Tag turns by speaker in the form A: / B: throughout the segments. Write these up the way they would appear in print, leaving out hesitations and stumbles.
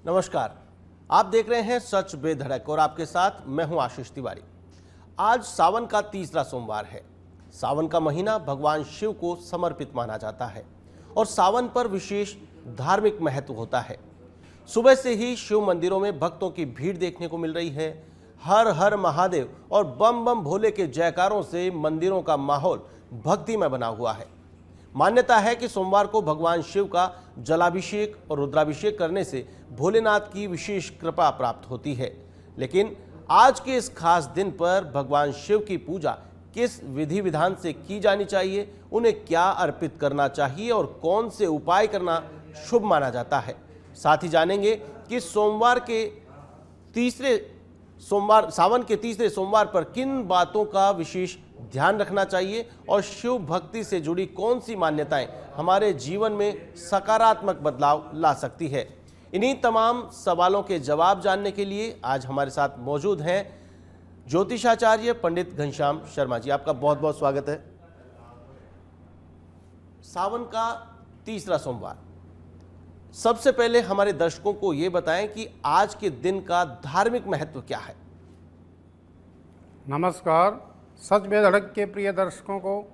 A: नमस्कार, आप देख रहे हैं सच बेधड़क और आपके साथ मैं हूं आशीष तिवारी। आज सावन का तीसरा सोमवार है। सावन का महीना भगवान शिव को समर्पित माना जाता है और सावन पर विशेष धार्मिक महत्व होता है। सुबह से ही शिव मंदिरों में भक्तों की भीड़ देखने को मिल रही है। हर हर महादेव और बम बम भोले के जयकारों से मंदिरों का माहौल भक्तिमय बना हुआ है। मान्यता है कि सोमवार को भगवान शिव का जलाभिषेक और रुद्राभिषेक करने से भोलेनाथ की विशेष कृपा प्राप्त होती है। लेकिन आज के इस खास दिन पर भगवान शिव की पूजा किस विधि विधान से की जानी चाहिए, उन्हें क्या अर्पित करना चाहिए और कौन से उपाय करना शुभ माना जाता है। साथ ही जानेंगे कि सावन के तीसरे सोमवार पर किन बातों का विशेष ध्यान रखना चाहिए और शिव भक्ति से जुड़ी कौन सी मान्यताएं हमारे जीवन में सकारात्मक बदलाव ला सकती है। इन्हीं तमाम सवालों के जवाब जानने के लिए आज हमारे साथ मौजूद हैं ज्योतिषाचार्य पंडित घनश्याम शर्मा जी। आपका बहुत बहुत स्वागत है। सावन का तीसरा सोमवार, सबसे पहले हमारे दर्शकों को ये बताएं कि आज के दिन का धार्मिक महत्व क्या है।
B: नमस्कार, सच बेधड़क के प्रिय दर्शकों को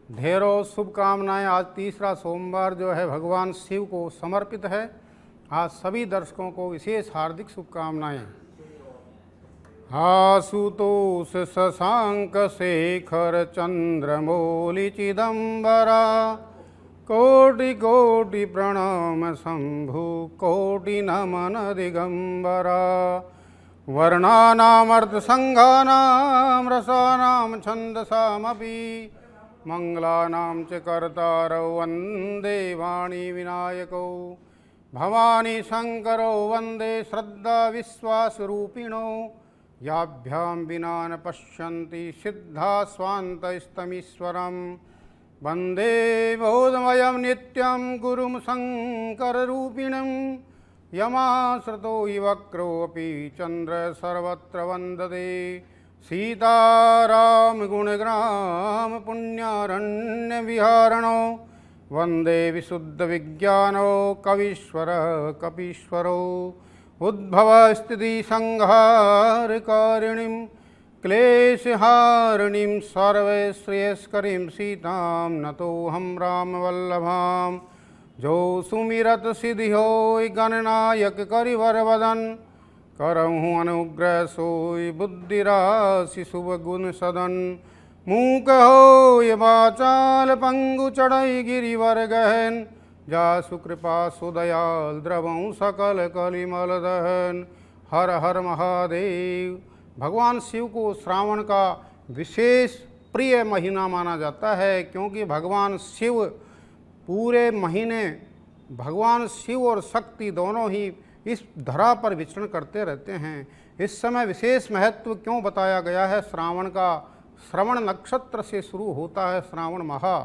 B: ढेरों शुभकामनाएं। आज तीसरा सोमवार जो है भगवान शिव को समर्पित है। आज सभी दर्शकों को विशेष हार्दिक शुभकामनाएं। आशुतोष शशांक शेखर चंद्रमौलि चिदंबरा कोटि कोटि प्रणम शंभु कोटि नमन दिगंबरा वर्णानामर्थ संघानां रसानां छंदसामपि मंगलानां च कर्तारौ वंदे वाणी विनायकौ भवानी शंकरौ वंदे श्रद्धा विश्वासरूपिणौ याभ्यां विना न पश्यन्ति सिद्धा स्वान्तस्तमीश्वरम् वंदे बोधमयं नित्यं गुरुं शंकररूपिणं यमाश्रितो हि वक्रोऽपि चन्द्र सर्वत्र वन्दते सीताराम गुणग्राम पुण्यारण्यविहारणो वन्दे विशुद्धविज्ञानो कवीश्वरः कपीश्वरो उद्भवस्थितिसंहारकारिणीं क्लेशहारिणीं सर्वश्रेयस्करीं सीतां नतोऽहं रामवल्लभां जो सुमिरत सिद्धि होय गणनायक करिवर वदन करहु अनुग्रह सोय बुद्धिराशि शुभ गुण सदन मूक होय वाचाल पंगु चढ़ई गिरिवर गहन जासु कृपा सुदयाल द्रवं सकल कलिमल दहन। हर हर महादेव। भगवान शिव को श्रावण का विशेष प्रिय महीना माना जाता है, क्योंकि भगवान शिव पूरे महीने भगवान शिव और शक्ति दोनों ही इस धरा पर विचरण करते रहते हैं। इस समय विशेष महत्व क्यों बताया गया है? श्रावण का श्रवण नक्षत्र से शुरू होता है श्रावण माह।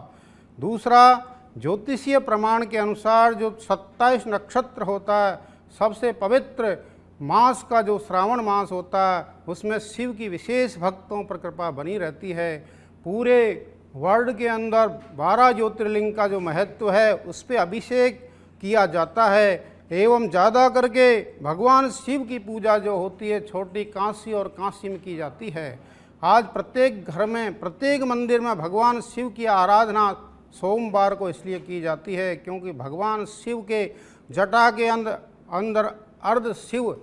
B: दूसरा, ज्योतिषीय प्रमाण के अनुसार जो 27 नक्षत्र होता है, सबसे पवित्र मास का जो श्रावण मास होता है, उसमें शिव की विशेष भक्तों पर कृपा बनी रहती है। पूरे वर्ल्ड के अंदर 12 ज्योतिर्लिंग का जो महत्व है उस पर अभिषेक किया जाता है एवं ज़्यादा करके भगवान शिव की पूजा जो होती है छोटी काशी और काशी में की जाती है। आज प्रत्येक घर में, प्रत्येक मंदिर में भगवान शिव की आराधना सोमवार को इसलिए की जाती है क्योंकि भगवान शिव के जटा के अंदर अर्ध शिव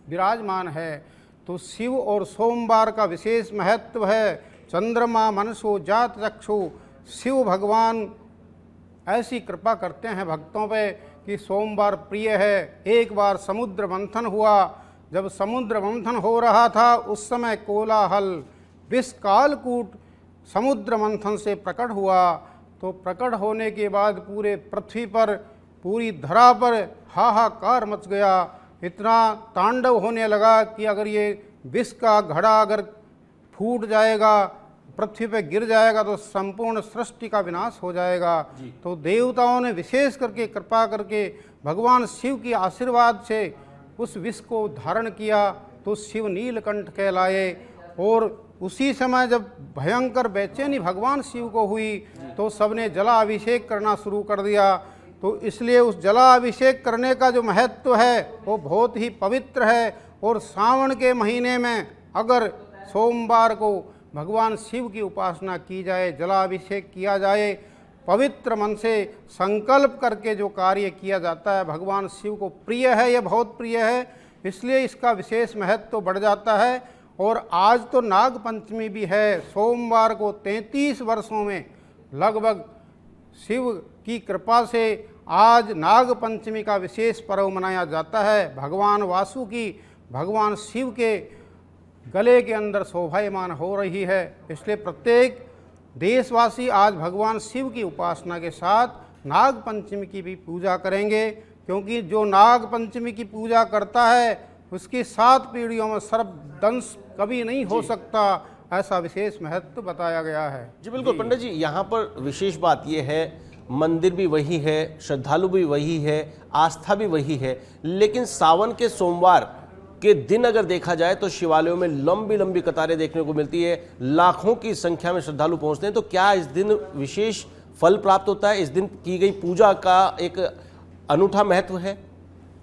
B: विराजमान है। तो शिव और सोमवार का विशेष महत्व है। चंद्रमा मनसो जात चक्षु, शिव भगवान ऐसी कृपा करते हैं भक्तों पे कि सोमवार प्रिय है। एक बार समुद्र मंथन हुआ, जब समुद्र मंथन हो रहा था उस समय कोलाहल विष कालकूट समुद्र मंथन से प्रकट हुआ। तो प्रकट होने के बाद पूरे पृथ्वी पर, पूरी धरा पर हाहाकार मच गया। इतना तांडव होने लगा कि अगर ये विष का घड़ा अगर फूट जाएगा, पृथ्वी पे गिर जाएगा तो संपूर्ण सृष्टि का विनाश हो जाएगा। तो देवताओं ने विशेष करके कृपा करके भगवान शिव की आशीर्वाद से उस विष को धारण किया, तो शिव नीलकंठ कहलाए। और उसी समय जब भयंकर बेचैनी भगवान शिव को हुई तो सबने जलाभिषेक करना शुरू कर दिया। तो इसलिए उस जलाभिषेक करने का जो महत्व है वो बहुत ही पवित्र है। और सावन के महीने में अगर सोमवार को भगवान शिव की उपासना की जाए, जलाभिषेक किया जाए, पवित्र मन से संकल्प करके जो कार्य किया जाता है भगवान शिव को प्रिय है, ये बहुत प्रिय है, इसलिए इसका विशेष महत्व बढ़ जाता है। और आज तो नाग पंचमी भी है। सोमवार को 33 वर्षों में लगभग शिव की कृपा से आज नाग पंचमी का विशेष पर्व मनाया जाता है। भगवान वासुकी भगवान शिव के गले के अंदर शोभायमान हो रही है, इसलिए प्रत्येक देशवासी आज भगवान शिव की उपासना के साथ नाग पंचमी की भी पूजा करेंगे, क्योंकि जो नाग पंचमी की पूजा करता है उसकी 7 पीढ़ियों में सर्पदंश कभी नहीं हो सकता, ऐसा विशेष महत्व बताया गया है।
A: जी बिल्कुल पंडित जी, यहाँ पर विशेष बात यह है, मंदिर भी वही है, श्रद्धालु भी वही है, आस्था भी वही है, लेकिन सावन के सोमवार के दिन अगर देखा जाए तो शिवालयों में लंबी लंबी कतारें देखने को मिलती है, लाखों की संख्या में श्रद्धालु पहुंचते हैं। तो क्या इस दिन विशेष फल प्राप्त होता है? इस दिन की गई पूजा का एक अनूठा महत्व है।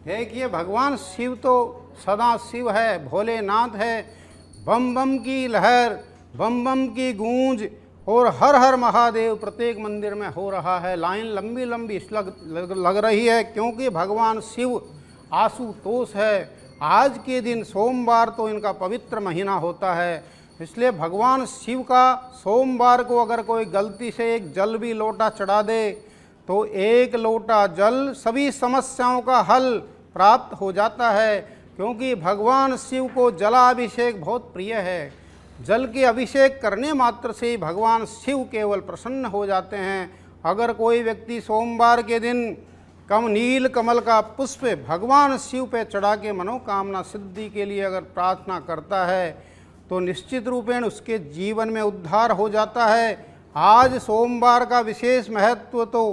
B: देखिए, भगवान शिव तो सदा शिव है, भोलेनाथ है। बम बम की लहर, बम बम की गूंज और हर हर महादेव प्रत्येक मंदिर में हो रहा है। लाइन लंबी लंबी लग रही है, क्योंकि भगवान शिव आशुतोष है। आज के दिन सोमवार तो इनका पवित्र महीना होता है, इसलिए भगवान शिव का सोमवार को अगर कोई गलती से एक जल भी लोटा चढ़ा दे तो 1 लोटा जल सभी समस्याओं का हल प्राप्त हो जाता है, क्योंकि भगवान शिव को जलाभिषेक बहुत प्रिय है। जल के अभिषेक करने मात्र से ही भगवान शिव केवल प्रसन्न हो जाते हैं। अगर कोई व्यक्ति सोमवार के दिन नील कमल का पुष्प भगवान शिव पे चढ़ा के मनोकामना सिद्धि के लिए अगर प्रार्थना करता है तो निश्चित रूपेण उसके जीवन में उद्धार हो जाता है। आज सोमवार का विशेष महत्व तो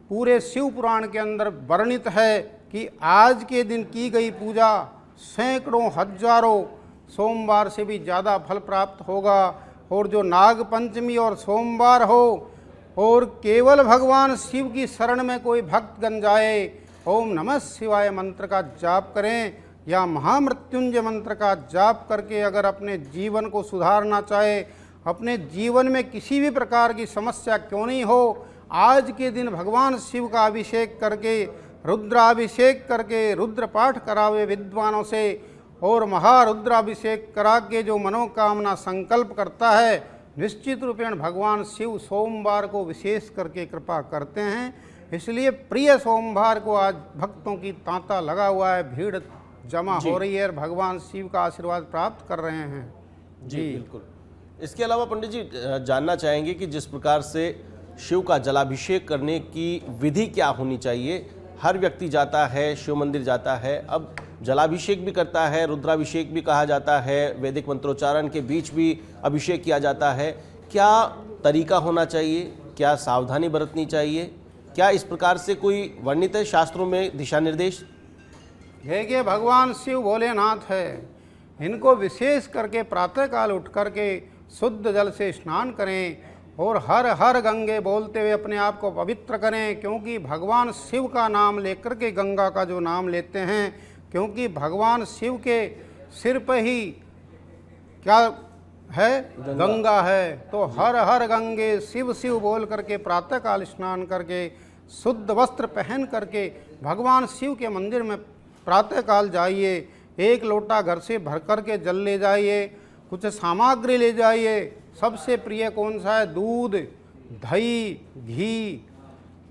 B: पूरे शिव पुराण के अंदर वर्णित है कि आज के दिन की गई पूजा सैकड़ों हजारों सोमवार से भी ज़्यादा फल प्राप्त होगा। और जो नाग पंचमी और सोमवार हो और केवल भगवान शिव की शरण में कोई भक्तगण जाए, ओम नमः शिवाय मंत्र का जाप करें या महामृत्युंजय मंत्र का जाप करके अगर अपने जीवन को सुधारना चाहे, अपने जीवन में किसी भी प्रकार की समस्या क्यों नहीं हो, आज के दिन भगवान शिव का अभिषेक करके, रुद्राभिषेक करके, रुद्र पाठ करावे विद्वानों से और महारुद्राभिषेक करा के जो मनोकामना संकल्प करता है, निश्चित रूपेण भगवान शिव सोमवार को विशेष करके कृपा करते हैं। इसलिए प्रिय सोमवार को आज भक्तों की तांता लगा हुआ है, भीड़ जमा हो रही है और भगवान शिव का आशीर्वाद प्राप्त कर रहे हैं।
A: जी बिल्कुल। इसके अलावा पंडित जी जानना चाहेंगे कि जिस प्रकार से शिव का जलाभिषेक करने की विधि क्या होनी चाहिए। हर व्यक्ति जाता है, शिव मंदिर जाता है, अब जलाभिषेक भी करता है, रुद्राभिषेक भी कहा जाता है, वैदिक मंत्रोच्चारण के बीच भी अभिषेक किया जाता है। क्या तरीका होना चाहिए, क्या सावधानी बरतनी चाहिए, क्या इस प्रकार से कोई वर्णित है शास्त्रों में दिशा निर्देश?
B: देखिए, भगवान शिव भोलेनाथ है, इनको विशेष करके प्रातःकाल उठ करके शुद्ध जल से स्नान करें और हर हर गंगे बोलते हुए अपने आप को पवित्र करें, क्योंकि भगवान शिव का नाम लेकर के गंगा का जो नाम लेते हैं, क्योंकि भगवान शिव के सिर पर ही क्या है, गंगा है। तो हर हर गंगे शिव शिव बोल करके प्रातःकाल स्नान करके शुद्ध वस्त्र पहन करके भगवान शिव के मंदिर में प्रातःकाल जाइए। 1 लोटा घर से भर करके जल ले जाइए, कुछ सामग्री ले जाइए। सबसे प्रिय कौन सा है? दूध, दही, घी,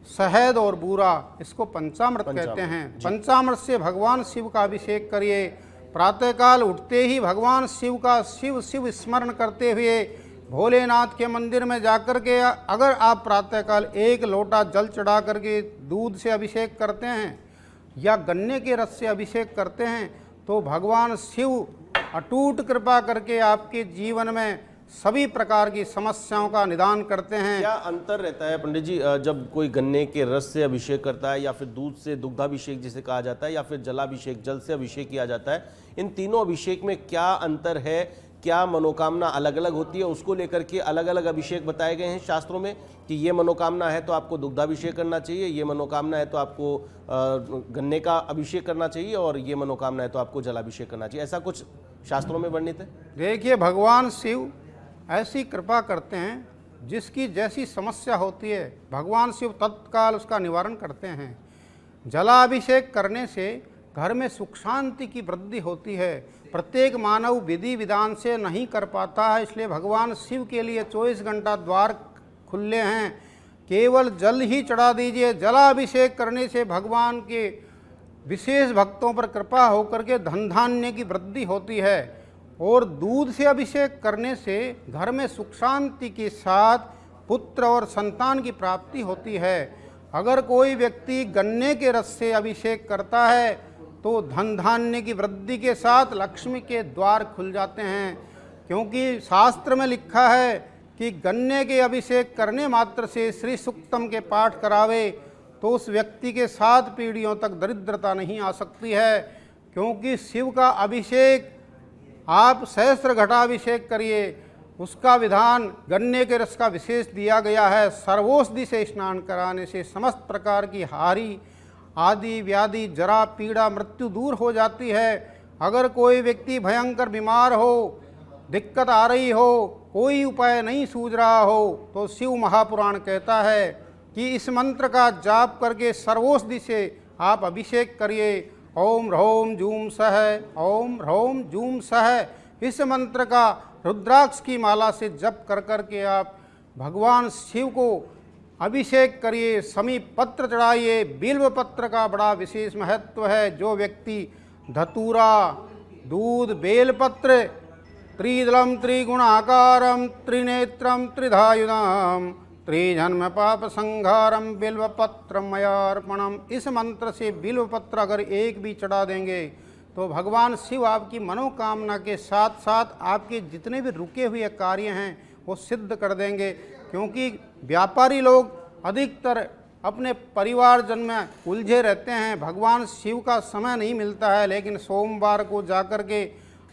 B: शहद और बूरा, इसको पंचामृत कहते हैं। पंचामृत से भगवान शिव का अभिषेक करिए। प्रातःकाल उठते ही भगवान शिव का शिव शिव स्मरण करते हुए भोलेनाथ के मंदिर में जाकर के अगर आप प्रातःकाल 1 लोटा जल चढ़ा करके दूध से अभिषेक करते हैं या गन्ने के रस से अभिषेक करते हैं तो भगवान शिव अटूट कृपा करके आपके जीवन में सभी प्रकार की समस्याओं का निदान करते हैं।
A: क्या अंतर रहता है पंडित जी, जब कोई गन्ने के रस से अभिषेक करता है या फिर दूध से दुग्धाभिषेक जिसे कहा जाता है या फिर जलाभिषेक जल से अभिषेक किया जाता है, इन तीनों अभिषेक में क्या अंतर है? क्या मनोकामना अलग अलग होती है, उसको लेकर के अलग अलग अभिषेक बताए गए हैं शास्त्रों में कि ये मनोकामना है तो आपको दुग्धाभिषेक करना चाहिए, ये मनोकामना है तो आपको गन्ने का अभिषेक करना चाहिए, और ये मनोकामना है तो आपको जलाभिषेक करना चाहिए। ऐसा कुछ शास्त्रों में वर्णित है?
B: देखिए, भगवान शिव ऐसी कृपा करते हैं, जिसकी जैसी समस्या होती है भगवान शिव तत्काल उसका निवारण करते हैं। जलाभिषेक करने से घर में सुख शांति की वृद्धि होती है। प्रत्येक मानव विधि विधान से नहीं कर पाता है, इसलिए भगवान शिव के लिए 24 घंटा द्वार खुले हैं। केवल जल ही चढ़ा दीजिए। जलाभिषेक करने से भगवान के विशेष भक्तों पर कृपा होकर के धन धान्य की वृद्धि होती है। और दूध से अभिषेक करने से घर में सुख शांति के साथ पुत्र और संतान की प्राप्ति होती है। अगर कोई व्यक्ति गन्ने के रस से अभिषेक करता है तो धन धान्य की वृद्धि के साथ लक्ष्मी के द्वार खुल जाते हैं, क्योंकि शास्त्र में लिखा है कि गन्ने के अभिषेक करने मात्र से श्री सूक्तम के पाठ करावे तो उस व्यक्ति के 7 पीढ़ियों तक दरिद्रता नहीं आ सकती है। क्योंकि शिव का अभिषेक आप सहस्त्र घटाभिषेक करिए, उसका विधान गन्ने के रस का विशेष दिया गया है। सर्वौषधि से स्नान कराने से समस्त प्रकार की हारी आदि व्याधि जरा पीड़ा मृत्यु दूर हो जाती है। अगर कोई व्यक्ति भयंकर बीमार हो, दिक्कत आ रही हो, कोई उपाय नहीं सूझ रहा हो, तो शिव महापुराण कहता है कि इस मंत्र का जाप करके सर्वौषधि से आप अभिषेक करिए। ओम ह्रौम जूम सह, ओम ह्रौम जूम सह। इस मंत्र का रुद्राक्ष की माला से जप कर कर के आप भगवान शिव को अभिषेक करिए। समीप पत्र चढ़ाइए। बिल्व पत्र का बड़ा विशेष महत्व है। जो व्यक्ति धतूरा, दूध, बेलपत्र, त्रिदलम त्रिगुणाकारम त्रिनेत्रम त्रिधायुधम त्रिजन्म पाप संहारम बिल्वपत्र मयार्पणम। इस मंत्र से बिल्वपत्र अगर एक भी चढ़ा देंगे तो भगवान शिव आपकी मनोकामना के साथ साथ आपके जितने भी रुके हुए कार्य हैं वो सिद्ध कर देंगे। क्योंकि व्यापारी लोग अधिकतर अपने परिवारजन में उलझे रहते हैं, भगवान शिव का समय नहीं मिलता है। लेकिन सोमवार को जाकर के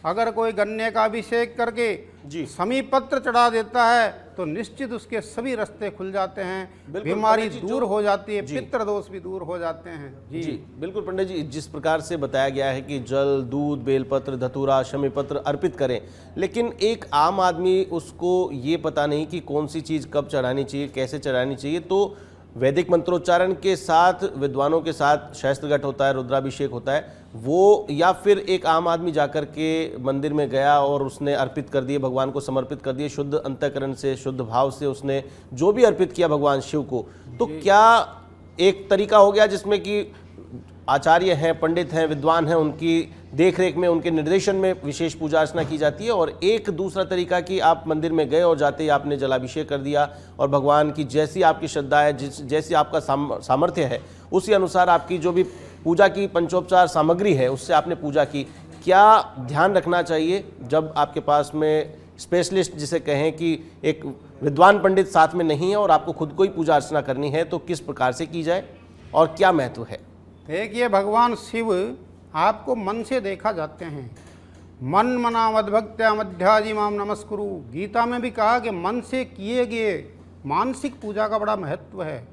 B: अगर कोई गन्ने का अभिषेक करके समीप पत्र चढ़ा देता है तो निश्चित उसके सभी रास्ते खुल जाते हैं, बीमारी दूर हो जाती है, पितृ दोष भी दूर हो जाते हैं। जी
A: बिल्कुल पंडित जी, जिस प्रकार से बताया गया है कि जल, दूध, बेलपत्र, धतूरा, शमी पत्र अर्पित करें, लेकिन एक आम आदमी उसको ये पता नहीं कि कौन सी चीज़ कब चढ़ानी चाहिए, कैसे चढ़ानी चाहिए। तो वैदिक मंत्रोच्चारण के साथ, विद्वानों के साथ शास्त्रघट होता है, रुद्राभिषेक होता है, वो या फिर एक आम आदमी जाकर के मंदिर में गया और उसने अर्पित कर दिए, भगवान को समर्पित कर दिए, शुद्ध अंतःकरण से, शुद्ध भाव से उसने जो भी अर्पित किया भगवान शिव को, तो क्या एक तरीका हो गया जिसमें कि आचार्य हैं, पंडित हैं, विद्वान हैं, उनकी देखरेख में, उनके निर्देशन में विशेष पूजा अर्चना की जाती है, और एक दूसरा तरीका कि आप मंदिर में गए और जाते ही आपने जलाभिषेक कर दिया और भगवान की जैसी आपकी श्रद्धा है, जैसी आपका सामर्थ्य है, उसी अनुसार आपकी जो भी पूजा की पंचोपचार सामग्री है उससे आपने पूजा की। क्या ध्यान रखना चाहिए जब आपके पास में स्पेशलिस्ट जिसे कहें कि एक विद्वान पंडित साथ में नहीं है और आपको खुद को ही पूजा अर्चना करनी है, तो किस प्रकार से की जाए और क्या महत्व है?
B: देखिए, भगवान शिव आपको मन से देखा जाते हैं। मन मना मद्भक्त्या मध्याजी माम नमस्कुरु। गीता में भी कहा कि मन से किए गए मानसिक पूजा का बड़ा महत्व है।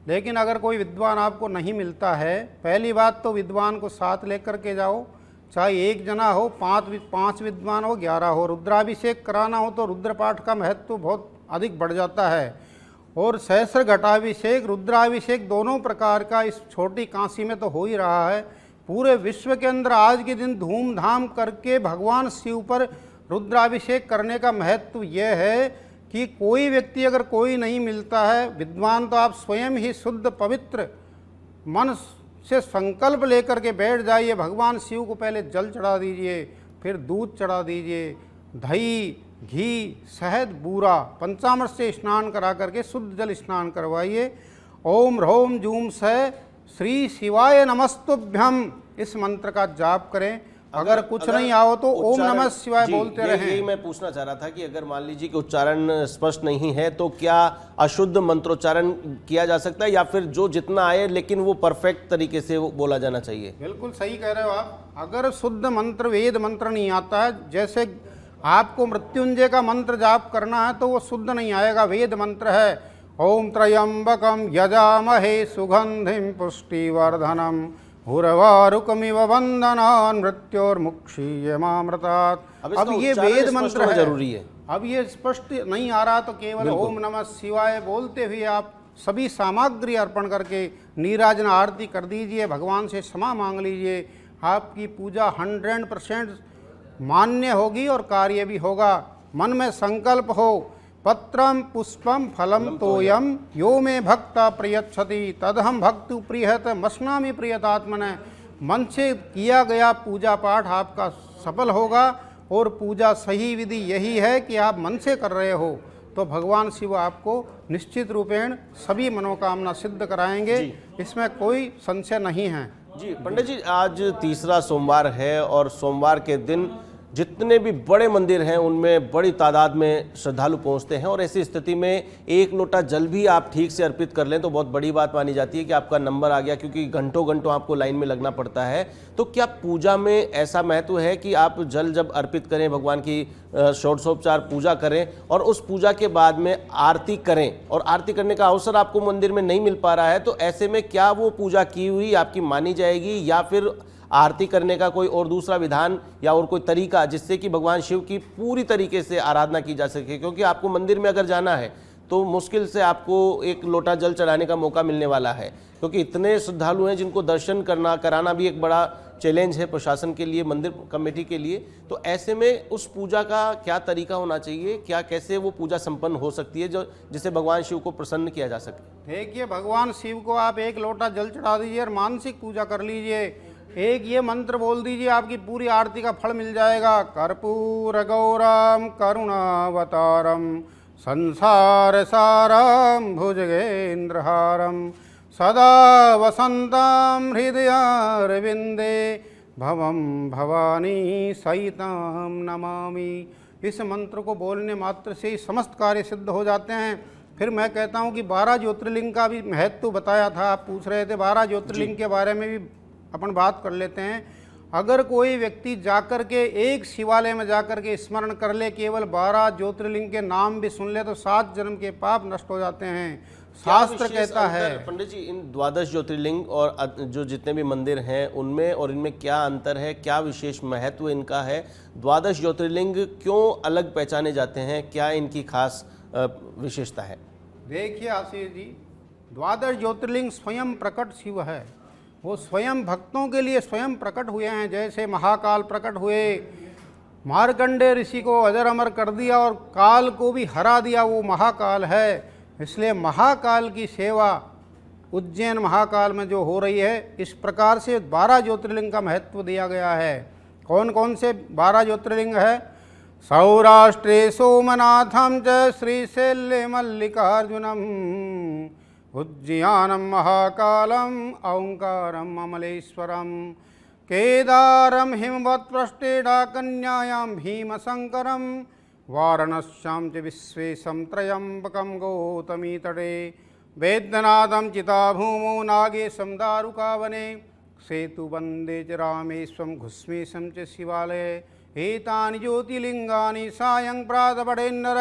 B: लेकिन अगर कोई विद्वान आपको नहीं मिलता है, पहली बात तो विद्वान को साथ लेकर के जाओ, चाहे एक जना हो, पाँच विद्वान हो, 11 हो। रुद्राभिषेक कराना हो तो रुद्रपाठ का महत्व बहुत अधिक बढ़ जाता है। और सहस्र घटाभिषेक, रुद्राभिषेक दोनों प्रकार का इस छोटी काशी में तो हो ही रहा है। पूरे विश्व के अंदर आज के दिन धूमधाम करके भगवान शिव पर रुद्राभिषेक करने का महत्व यह है कि कोई व्यक्ति अगर कोई नहीं मिलता है विद्वान, तो आप स्वयं ही शुद्ध पवित्र मन से संकल्प लेकर के बैठ जाइए। भगवान शिव को पहले जल चढ़ा दीजिए, फिर दूध चढ़ा दीजिए, दही, घी, शहद, बूरा, पंचामृत से स्नान करा करके शुद्ध जल स्नान करवाइए। ओम ह्रौम जूम सह श्री शिवाय नमस्तुभ्यम इस मंत्र का जाप करें। अगर कुछ नहीं आओ तो ओम नमः शिवाय बोलते रहें।
A: यही मैं पूछना चाह रहा था कि अगर मान लीजिए कि उच्चारण स्पष्ट नहीं है तो क्या अशुद्ध मंत्रोच्चारण किया जा सकता है, या फिर जो जितना आए लेकिन वो परफेक्ट तरीके से वो बोला जाना चाहिए?
B: बिल्कुल सही कह रहे हो आप। अगर शुद्ध मंत्र, वेद मंत्र नहीं आता है, जैसे आपको मृत्युंजय का मंत्र जाप करना है तो वो शुद्ध नहीं आएगा, वेद मंत्र है। ओम त्र्यंबकम यजामहे सुगंधिम पुष्टिवर्धनम उर्वारुकमिव बंधनान् मृत्योर्मुक्षीयमामृतात्। अब ये वेद मंत्र है,
A: जरूरी है।
B: अब ये स्पष्ट नहीं आ रहा तो केवल ओम नमः शिवाय बोलते हुए आप सभी सामग्री अर्पण करके नीराजन आरती कर दीजिए, भगवान से क्षमा मांग लीजिए। आपकी पूजा 100% मान्य होगी और कार्य भी होगा। मन में संकल्प हो, पत्रम पुष्पम फलम तोयम यो मे भक्ता प्रयच्छति तदहम भक्तु प्रियत मस्नामि प्रियतात्मने। मन से किया गया पूजा पाठ आपका सफल होगा और पूजा सही विधि यही है कि आप मन से कर रहे हो तो भगवान शिव आपको निश्चित रूपेण सभी मनोकामना सिद्ध कराएंगे, इसमें कोई संशय नहीं है।
A: जी पंडित जी, आज तीसरा सोमवार है और सोमवार के दिन जितने भी बड़े मंदिर हैं उनमें बड़ी तादाद में श्रद्धालु पहुंचते हैं और ऐसी स्थिति में एक लोटा जल भी आप ठीक से अर्पित कर लें तो बहुत बड़ी बात मानी जाती है कि आपका नंबर आ गया, क्योंकि घंटों घंटों आपको लाइन में लगना पड़ता है। तो क्या पूजा में ऐसा महत्व है कि आप जल जब अर्पित करें, भगवान की षोडशोपचार पूजा करें और उस पूजा के बाद में आरती करें, और आरती करने का अवसर आपको मंदिर में नहीं मिल पा रहा है, तो ऐसे में क्या वो पूजा की हुई आपकी मानी जाएगी या फिर आरती करने का कोई और दूसरा विधान या और कोई तरीका जिससे कि भगवान शिव की पूरी तरीके से आराधना की जा सके? क्योंकि आपको मंदिर में अगर जाना है तो मुश्किल से आपको एक लोटा जल चढ़ाने का मौका मिलने वाला है, क्योंकि इतने श्रद्धालु हैं जिनको दर्शन कराना भी एक बड़ा चैलेंज है प्रशासन के लिए, मंदिर कमेटी के लिए। तो ऐसे में उस पूजा का क्या तरीका होना चाहिए, क्या कैसे वो पूजा संपन्न हो सकती है जो जिससे भगवान शिव को प्रसन्न किया जा सके?
B: देखिए, भगवान शिव को आप एक लोटा जल चढ़ा दीजिए और मानसिक पूजा कर लीजिए, एक ये मंत्र बोल दीजिए, आपकी पूरी आरती का फल मिल जाएगा। कर्पूर गौरम करुणावतारम संसार सारम भुजगेंद्रहारम सदा वसंताम हृदयारविंदे भवम भवानी सहिताम नमामि। इस मंत्र को बोलने मात्र से ही समस्त कार्य सिद्ध हो जाते हैं। फिर मैं कहता हूँ कि 12 ज्योतिर्लिंग का भी महत्व बताया था, आप पूछ रहे थे, 12 ज्योतिर्लिंग के बारे में भी अपन बात कर लेते हैं। अगर कोई व्यक्ति जाकर के एक शिवालय में जाकर के स्मरण कर ले, केवल 12 ज्योतिर्लिंग के नाम भी सुन ले तो 7 जन्म के पाप नष्ट हो जाते हैं। शास्त्र कहता है।
A: पंडित जी, इन 12 ज्योतिर्लिंग और जो जितने भी मंदिर हैं उनमें और इनमें क्या अंतर है, क्या विशेष महत्व इनका है? 12 ज्योतिर्लिंग क्यों अलग पहचाने जाते हैं, क्या इनकी खास विशेषता है?
B: देखिए आशीष जी, 12 ज्योतिर्लिंग स्वयं प्रकट शिव है, वो स्वयं भक्तों के लिए स्वयं प्रकट हुए हैं। जैसे महाकाल प्रकट हुए, मार्कंडेय ऋषि को अजर अमर कर दिया और काल को भी हरा दिया, वो महाकाल है। इसलिए महाकाल की सेवा उज्जैन महाकाल में जो हो रही है, इस प्रकार से 12 ज्योतिर्लिंग का महत्व दिया गया है। कौन कौन से 12 ज्योतिर्लिंग है? सौराष्ट्रे सोमनाथम च श्रीशैल्ये मल्लिकार्जुनम उज्जयानम महाकालम ओंकारम अमलेश्वरम केदारम हिमवत्पृष्ठे डाकन्यायां भीमशंकरम वाराणस्यां च विश्वेशं त्र्यंबकं गौतमी तटे वैद्यनाथं चिताभूमौ नागेशं दारुकावने सेतुबंदे च रामेश्वरं घुस्मेशं च शिवालये एतानि ज्योतिर्लिंगानि सायं प्रातपठेन्नर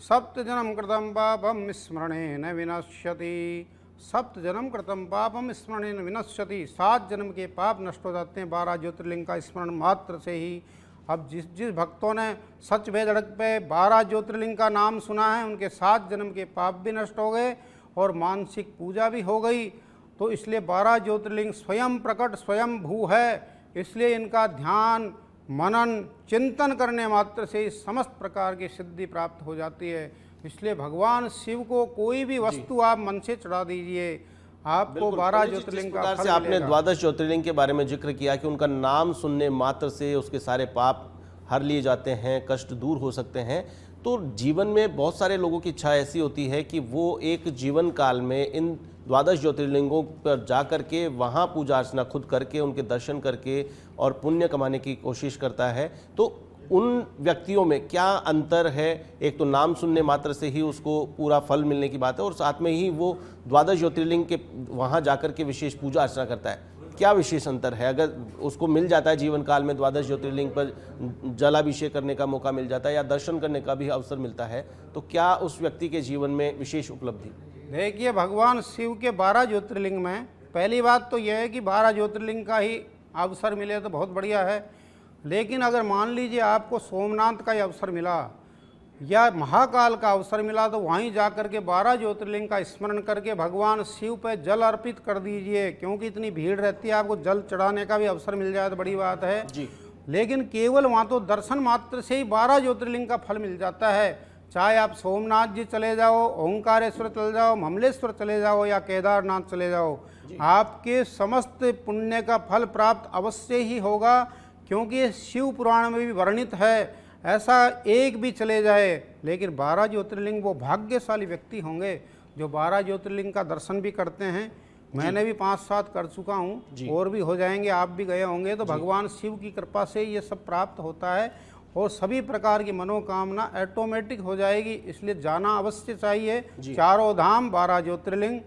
B: सप्तजन्म कृतं पापं स्मरणेन विनश्यति। सप्तजन्म कृतं पापम स्मरणेन विनश्यति। 7 जन्म के पाप नष्ट हो जाते हैं 12 ज्योतिर्लिंग का स्मरण मात्र से ही। अब जिस भक्तों ने सच बेधड़क पे 12 ज्योतिर्लिंग का नाम सुना है, उनके 7 जन्म के पाप भी नष्ट हो गए और मानसिक पूजा भी हो गई। तो इसलिए 12 ज्योतिर्लिंग स्वयं प्रकट स्वयं भू है, इसलिए इनका ध्यान मनन चिंतन करने मात्र से समस्त प्रकार की सिद्धि प्राप्त हो जाती है। इसलिए भगवान शिव को कोई भी वस्तु आप मन से चढ़ा दीजिए, आपको 12 ज्योतिर्लिंग का फल मिलेगा।
A: आपने 12 ज्योतिर्लिंग के बारे में जिक्र किया कि उनका नाम सुनने मात्र से उसके सारे पाप हर लिए जाते हैं, कष्ट दूर हो सकते हैं। तो जीवन में बहुत सारे लोगों की इच्छा ऐसी होती है कि वो एक जीवन काल में इन 12 ज्योतिर्लिंगों पर जा कर के वहाँ पूजा अर्चना खुद करके उनके दर्शन करके और पुण्य कमाने की कोशिश करता है। तो उन व्यक्तियों में क्या अंतर है? एक तो नाम सुनने मात्र से ही उसको पूरा फल मिलने की बात है और साथ में ही वो 12 ज्योतिर्लिंग के वहाँ जाकर के विशेष पूजा अर्चना करता है। क्या विशेष अंतर है? अगर उसको मिल जाता है जीवन काल में द्वादश ज्योतिर्लिंग पर जलाभिषेक करने का मौका मिल जाता है या दर्शन करने का भी अवसर मिलता है, तो क्या उस व्यक्ति के जीवन में विशेष उपलब्धि?
B: देखिए, भगवान शिव के 12 ज्योतिर्लिंग में पहली बात तो यह है कि 12 ज्योतिर्लिंग का ही अवसर मिले तो बहुत बढ़िया है। लेकिन अगर मान लीजिए आपको सोमनाथ का ही अवसर मिला या महाकाल का अवसर मिला तो वहीं जाकर के 12 ज्योतिर्लिंग का स्मरण करके भगवान शिव पे जल अर्पित कर दीजिए, क्योंकि इतनी भीड़ रहती है, आपको जल चढ़ाने का भी अवसर मिल जाए तो बड़ी बात है
A: जी।
B: लेकिन केवल वहाँ तो दर्शन मात्र से ही 12 ज्योतिर्लिंग का फल मिल जाता है। चाहे आप सोमनाथ जी चले जाओ, ओंकारेश्वर चले जाओ, ममलेश्वर चले जाओ या केदारनाथ चले जाओ, आपके समस्त पुण्य का फल प्राप्त अवश्य ही होगा, क्योंकि ये शिव पुराण में भी वर्णित है। ऐसा एक भी चले जाए, लेकिन 12 ज्योतिर्लिंग वो भाग्यशाली व्यक्ति होंगे जो 12 ज्योतिर्लिंग का दर्शन भी करते हैं। मैंने भी 5-7 कर चुका हूँ और भी हो जाएंगे, आप भी गए होंगे। तो भगवान शिव की कृपा से ये सब प्राप्त होता है और सभी प्रकार की मनोकामना ऑटोमेटिक हो जाएगी, इसलिए जाना अवश्य चाहिए। चारों धाम 12 ज्योतिर्लिंग।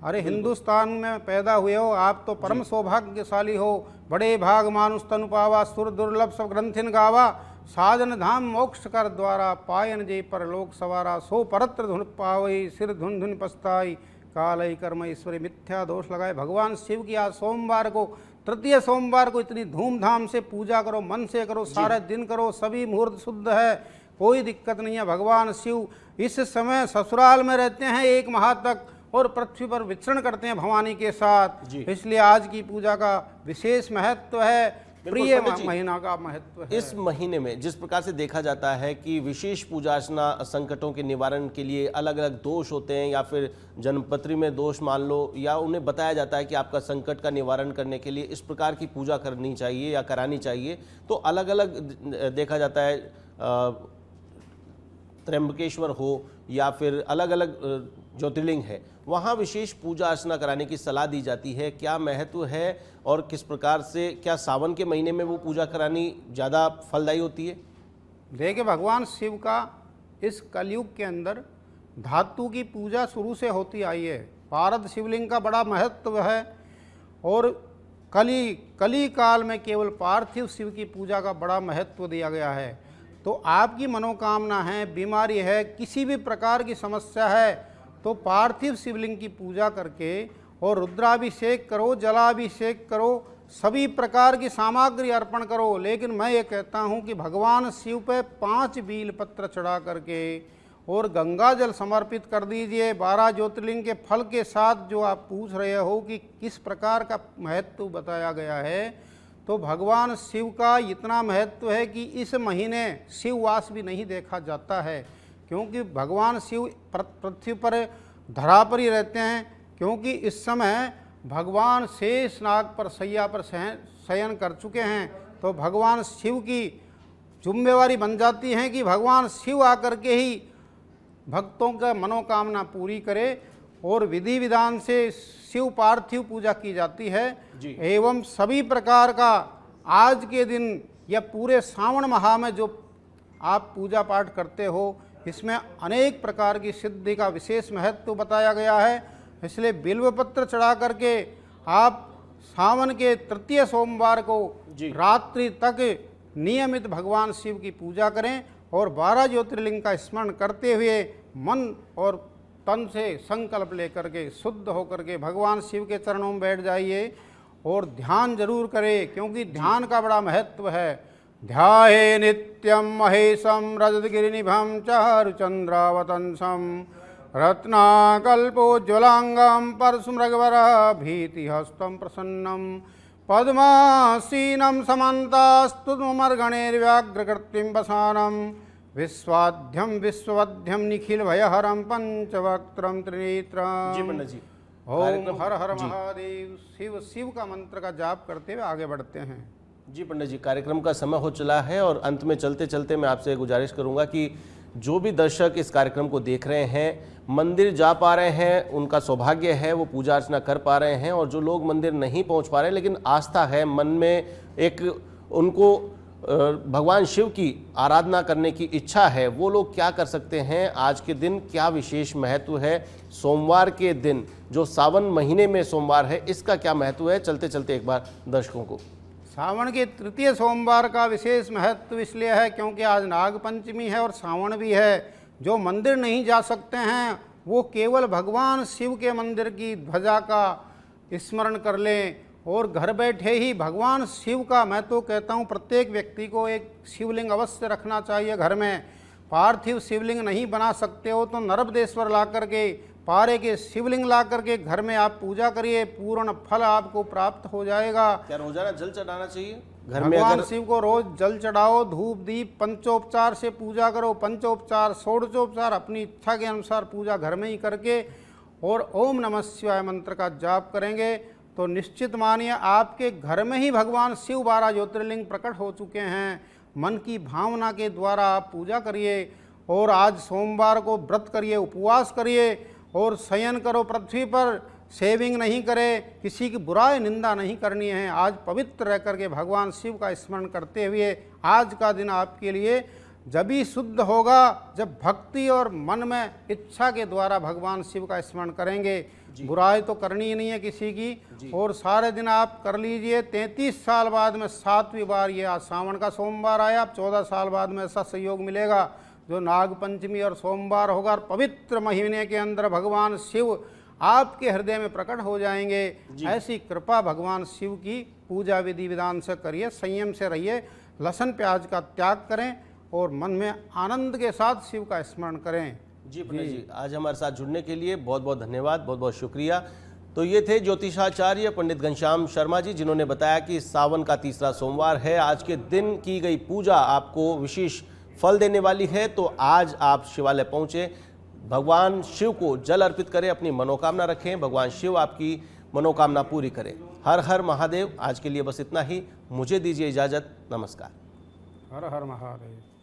B: अरे हिंदुस्तान में पैदा हुए हो आप तो परम सौभाग्यशाली हो। बड़े भाग मानुष तनु पावा, सुर दुर्लभ सब ग्रंथिन गावा, साधन धाम मोक्ष कर द्वारा, पायन जय पर लोक सवारा, सो परत्र धुन पावई, सिर धुन धुन पछताई, कालई कर्म ईश्वरी मिथ्या दोष लगाए। भगवान शिव की आज सोमवार को, तृतीय सोमवार को इतनी धूमधाम से पूजा करो, मन से करो, सारे दिन करो, सभी मुहूर्त शुद्ध है, कोई दिक्कत नहीं है। भगवान शिव इस समय ससुराल में रहते हैं 1 माह तक और पृथ्वी पर विचरण करते हैं भवानी के साथ, इसलिए आज की पूजा का विशेष महत्व है, प्रिय महीना का महत्व है।
A: इस महीने में जिस प्रकार से देखा जाता है कि विशेष पूजा अर्चना संकटों के निवारण के लिए अलग अलग दोष होते हैं या फिर जन्मपत्री में दोष मान लो, या उन्हें बताया जाता है कि आपका संकट का निवारण करने के लिए इस प्रकार की पूजा करनी चाहिए या करानी चाहिए, तो अलग अलग देखा जाता है त्र्यंबकेश्वर हो या फिर अलग अलग ज्योतिर्लिंग है, वहाँ विशेष पूजा अर्चना कराने की सलाह दी जाती है। क्या महत्व है और किस प्रकार से, क्या सावन के महीने में वो पूजा करानी ज़्यादा फलदायी होती है?
B: देखिए, भगवान शिव का इस कलयुग के अंदर धातु की पूजा शुरू से होती आई है। पारद शिवलिंग का बड़ा महत्व है और कली काल में केवल पार्थिव शिव की पूजा का बड़ा महत्व दिया गया है। तो आपकी मनोकामना है, बीमारी है, किसी भी प्रकार की समस्या है, तो पार्थिव शिवलिंग की पूजा करके और रुद्राभिषेक करो, जलाभिषेक करो, सभी प्रकार की सामग्री अर्पण करो। लेकिन मैं ये कहता हूँ कि भगवान शिव पे 5 बील पत्र चढ़ा करके और गंगा जल समर्पित कर दीजिए। 12 ज्योतिर्लिंग के फल के साथ जो आप पूछ रहे हो कि किस प्रकार का महत्व बताया गया है, तो भगवान शिव का इतना महत्व है कि इस महीने शिववास भी नहीं देखा जाता है, क्योंकि भगवान शिव पृथ्वी पर धरा पर ही रहते हैं, क्योंकि इस समय भगवान शेषनाग पर शैया पर शयन कर चुके हैं। तो भगवान शिव की जिम्मेवारी बन जाती है कि भगवान शिव आकर के ही भक्तों का मनोकामना पूरी करे और विधि विधान से शिव पार्थिव पूजा की जाती है। एवं सभी प्रकार का आज के दिन या पूरे सावन माह में जो आप पूजा पाठ करते हो, इसमें अनेक प्रकार की सिद्धि का विशेष महत्व बताया गया है। इसलिए बिल्व पत्र चढ़ा करके आप सावन के तृतीय सोमवार को रात्रि तक नियमित भगवान शिव की पूजा करें और 12 ज्योतिर्लिंग का स्मरण करते हुए मन और तन से संकल्प लेकर के शुद्ध होकर के भगवान शिव के चरणों में बैठ जाइए और ध्यान जरूर करें, क्योंकि ध्यान का बड़ा महत्व है। ध्याये नित्यं महेशं रजतगिरिनिभं चारुचन्द्रावतंसं रत्नाकल्पोज्ज्वलांगं परशुमृगवरः भीतिहस्तं प्रसन्नं पद्मासीनं समन्तास्तुमर्गणैर्व्याघ्रकृतिं वसानं विश्वाद्यं विश्ववध्यं निखिलभयहरं पंचवक्त्रं त्रिनेत्रं।
A: जी पंडित जी,
B: ओम हर हर महादेव। शिव शिव का मंत्र का जाप करते हुए आगे बढ़ते हैं।
A: जी पंडित जी, कार्यक्रम का समय हो चला है और अंत में चलते चलते मैं आपसे गुजारिश करूंगा कि जो भी दर्शक इस कार्यक्रम को देख रहे हैं, मंदिर जा पा रहे हैं, उनका सौभाग्य है, वो पूजा अर्चना कर पा रहे हैं, और जो लोग मंदिर नहीं पहुंच पा रहे लेकिन आस्था है मन में, एक उनको भगवान शिव की आराधना करने की इच्छा है, वो लोग क्या कर सकते हैं? आज के दिन क्या विशेष महत्व है? सोमवार के दिन जो सावन महीने में सोमवार है, इसका क्या महत्व है, चलते चलते एक बार दर्शकों को।
B: सावन के तृतीय सोमवार का विशेष महत्व इसलिए है क्योंकि आज नाग पंचमी है और सावन भी है। जो मंदिर नहीं जा सकते हैं वो केवल भगवान शिव के मंदिर की ध्वजा का स्मरण कर लें और घर बैठे ही भगवान शिव का, मैं तो कहता हूँ प्रत्येक व्यक्ति को एक शिवलिंग अवश्य रखना चाहिए घर में। पार्थिव शिवलिंग नहीं बना सकते हो तो नर्मदेश्वर ला करके, पारे के शिवलिंग ला करके घर में आप पूजा करिए, पूर्ण फल आपको प्राप्त हो जाएगा।
A: क्या रोजाना जल चढ़ाना चाहिए घर में?
B: भगवान
A: अगर
B: शिव को रोज जल चढ़ाओ, धूप दीप पंचोपचार से पूजा करो। पंचोपचार षोडशोपचार अपनी इच्छा के अनुसार पूजा घर में ही करके और ओम नमः शिवाय मंत्र का जाप करेंगे तो निश्चित मानिए आपके घर में ही भगवान शिव 12 ज्योतिर्लिंग प्रकट हो चुके हैं। मन की भावना के द्वारा आप पूजा करिए और आज सोमवार को व्रत करिए, उपवास करिए और शयन करो पृथ्वी पर, सेविंग नहीं करे, किसी की बुराई निंदा नहीं करनी है। आज पवित्र रह करके भगवान शिव का स्मरण करते हुए आज का दिन आपके लिए जब ही शुद्ध होगा जब भक्ति और मन में इच्छा के द्वारा भगवान शिव का स्मरण करेंगे। बुराई तो करनी ही नहीं है किसी की और सारे दिन आप कर लीजिए। 33 साल बाद में 7वीं बार ये आज सावन का सोमवार आया। 14 साल बाद में ऐसा सहयोग मिलेगा जो नाग पंचमी और सोमवार होगा और पवित्र महीने के अंदर भगवान शिव आपके हृदय में प्रकट हो जाएंगे। ऐसी कृपा भगवान शिव की पूजा विधि विधान से करिए, संयम से रहिए, लहसुन प्याज का त्याग करें और मन में आनंद के साथ शिव का स्मरण करें।
A: जी पंडित जी, आज हमारे साथ जुड़ने के लिए बहुत बहुत धन्यवाद, बहुत बहुत शुक्रिया। तो ये थे ज्योतिषाचार्य पंडित घनश्याम शर्मा जी, जिन्होंने बताया कि सावन का तीसरा सोमवार है, आज के दिन की गई पूजा आपको विशेष फल देने वाली है। तो आज आप शिवालय पहुँचे, भगवान शिव को जल अर्पित करें, अपनी मनोकामना रखें, भगवान शिव आपकी मनोकामना पूरी करें। हर हर महादेव। आज के लिए बस इतना ही, मुझे दीजिए इजाज़त, नमस्कार।
B: हर हर महादेव।